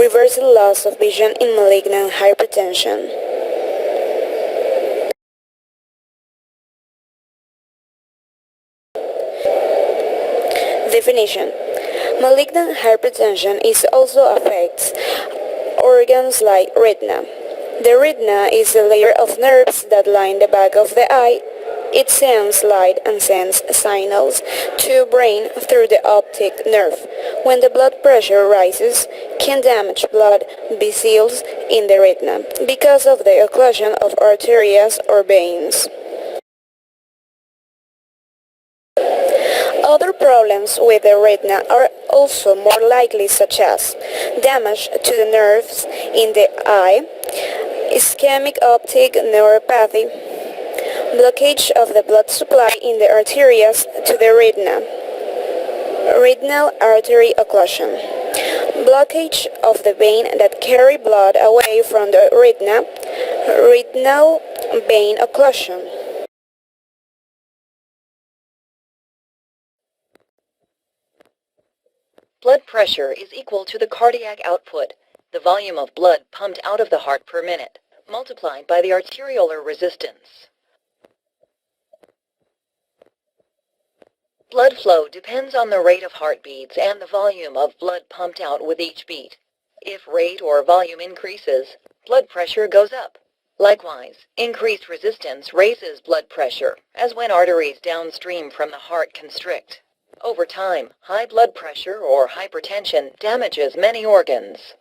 Reversible loss of vision in malignant hypertension. Definition. Malignant hypertension also affects organs like retina. The retina is a layer of nerves that line the back of the eye. It sends light and sends signals to brain through the optic nerve. When the blood pressure rises, can damage blood vessels in the retina because of the occlusion of arteries or veins. Other problems with the retina are also more likely, such as damage to the nerves in the eye, ischemic optic neuropathy, blockage of the blood supply in the arteries to the retina, retinal artery occlusion, blockage of the vein that carry blood away from the retina, retinal vein occlusion. Blood pressure is equal to the cardiac output, the volume of blood pumped out of the heart per minute, multiplied by the arteriolar resistance. Blood flow depends on the rate of heartbeats and the volume of blood pumped out with each beat. If rate or volume increases, blood pressure goes up. Likewise, increased resistance raises blood pressure, as when arteries downstream from the heart constrict. Over time, high blood pressure or hypertension damages many organs.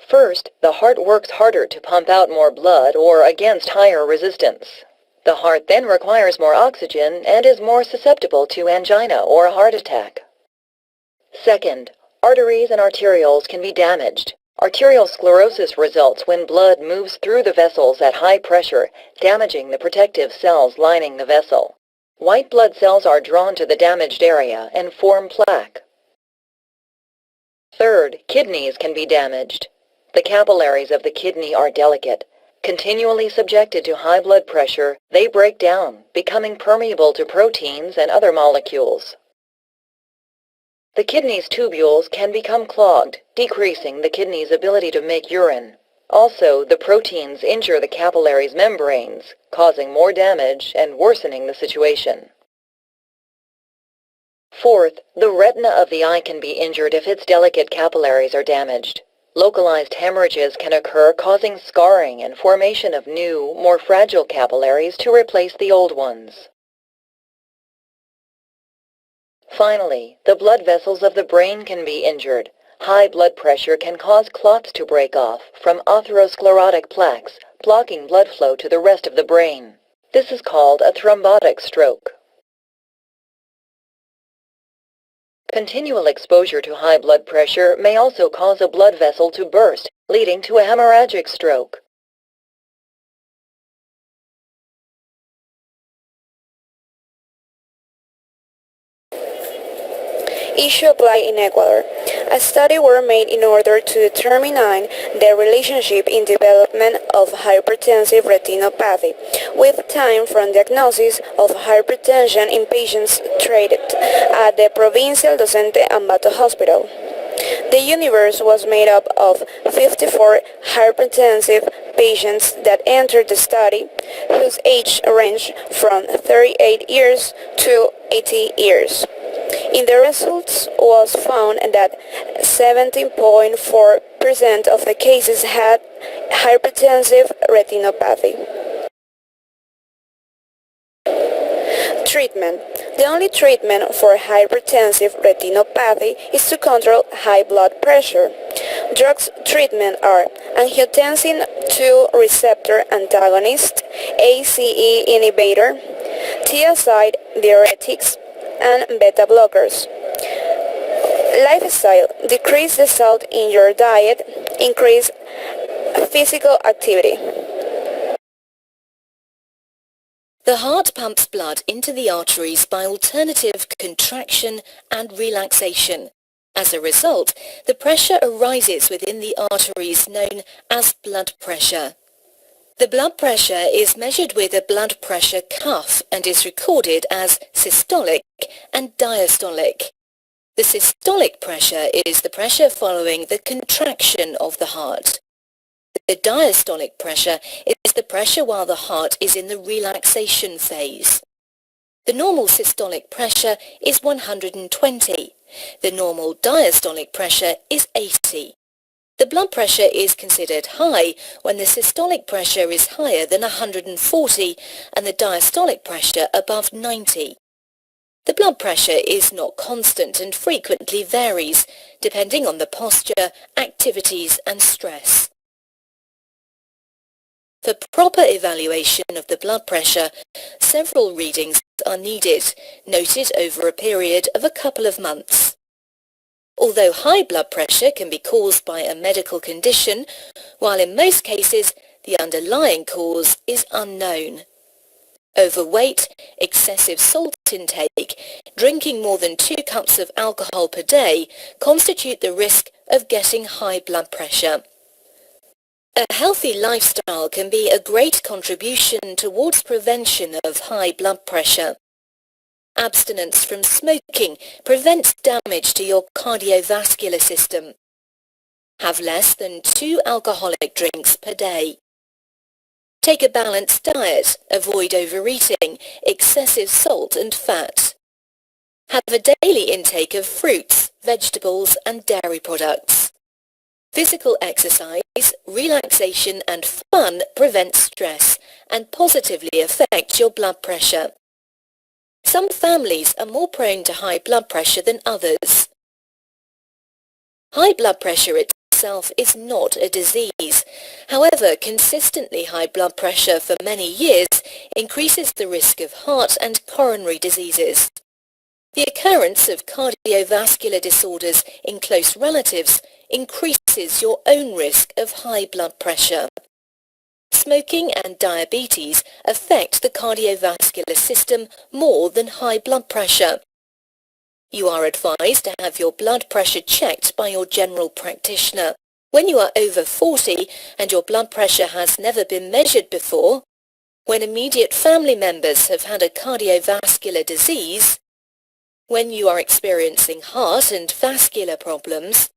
First, the heart works harder to pump out more blood or against higher resistance. The heart then requires more oxygen and is more susceptible to angina or a heart attack. Second, arteries and arterioles can be damaged. Arterial sclerosis results when blood moves through the vessels at high pressure, damaging the protective cells lining the vessel. White blood cells are drawn to the damaged area and form plaque. Third, kidneys can be damaged. The capillaries of the kidney are delicate. Continually subjected to high blood pressure, they break down, becoming permeable to proteins and other molecules. The kidney's tubules can become clogged, decreasing the kidney's ability to make urine. Also, the proteins injure the capillaries' membranes, causing more damage and worsening the situation. Fourth, the retina of the eye can be injured if its delicate capillaries are damaged. Localized hemorrhages can occur, causing scarring and formation of new, more fragile capillaries to replace the old ones. Finally, the blood vessels of the brain can be injured. High blood pressure can cause clots to break off from atherosclerotic plaques, blocking blood flow to the rest of the brain. This is called a thrombotic stroke. Continual exposure to high blood pressure may also cause a blood vessel to burst, leading to a hemorrhagic stroke. Issue applied in Ecuador. A study were made in order to determine the relationship in development of hypertensive retinopathy with time from diagnosis of hypertension in patients treated at the Provincial Docente Ambato Hospital. The universe was made up of 54 hypertensive patients that entered the study, whose age ranged from 38 years to 80 years. In the results was found that 17.4% of the cases had hypertensive retinopathy. Treatment. The only treatment for hypertensive retinopathy is to control high blood pressure. Drugs treatment are angiotensin II receptor antagonist, ACE inhibitor, thiazide diuretics, and beta blockers. Lifestyle. Decrease the salt in your diet. Increase physical activity. The heart pumps blood into the arteries by alternative contraction and relaxation. As a result, the pressure arises within the arteries known as blood pressure. The blood pressure is measured with a blood pressure cuff and is recorded as systolic and diastolic. The systolic pressure is the pressure following the contraction of the heart. The diastolic pressure is the pressure while the heart is in the relaxation phase. The normal systolic pressure is 120. The normal diastolic pressure is 80. The blood pressure is considered high when the systolic pressure is higher than 140 and the diastolic pressure above 90. The blood pressure is not constant and frequently varies, depending on the posture, activities and stress. For proper evaluation of the blood pressure, several readings are needed, noted over a period of a couple of months. Although high blood pressure can be caused by a medical condition, while in most cases the underlying cause is unknown. Overweight, excessive salt intake, drinking more than 2 cups of alcohol per day constitute the risk of getting high blood pressure. A healthy lifestyle can be a great contribution towards prevention of high blood pressure. Abstinence from smoking prevents damage to your cardiovascular system. Have less than 2 alcoholic drinks per day. Take a balanced diet, avoid overeating, excessive salt and fat. Have a daily intake of fruits, vegetables and dairy products. Physical exercise, relaxation and fun prevent stress and positively affect your blood pressure. Some families are more prone to high blood pressure than others. High blood pressure itself is not a disease. However, consistently high blood pressure for many years increases the risk of heart and coronary diseases. The occurrence of cardiovascular disorders in close relatives increases your own risk of high blood pressure. Smoking and diabetes affect the cardiovascular system more than high blood pressure. You are advised to have your blood pressure checked by your general practitioner. When you are over 40 and your blood pressure has never been measured before, when immediate family members have had a cardiovascular disease, when you are experiencing heart and vascular problems,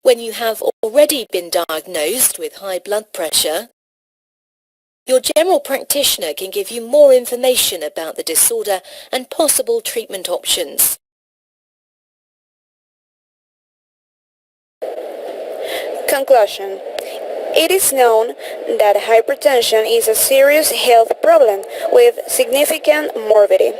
when you have already been diagnosed with high blood pressure, your general practitioner can give you more information about the disorder and possible treatment options. Conclusion. It is known that hypertension is a serious health problem with significant morbidity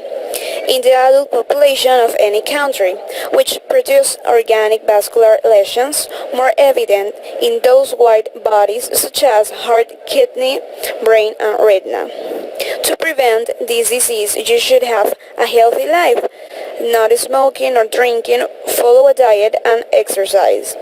in the adult population of any country, which produce organic vascular lesions more evident in those white bodies such as heart, kidney, brain and retina. To prevent this disease, you should have a healthy life, not smoking or drinking, follow a diet and exercise.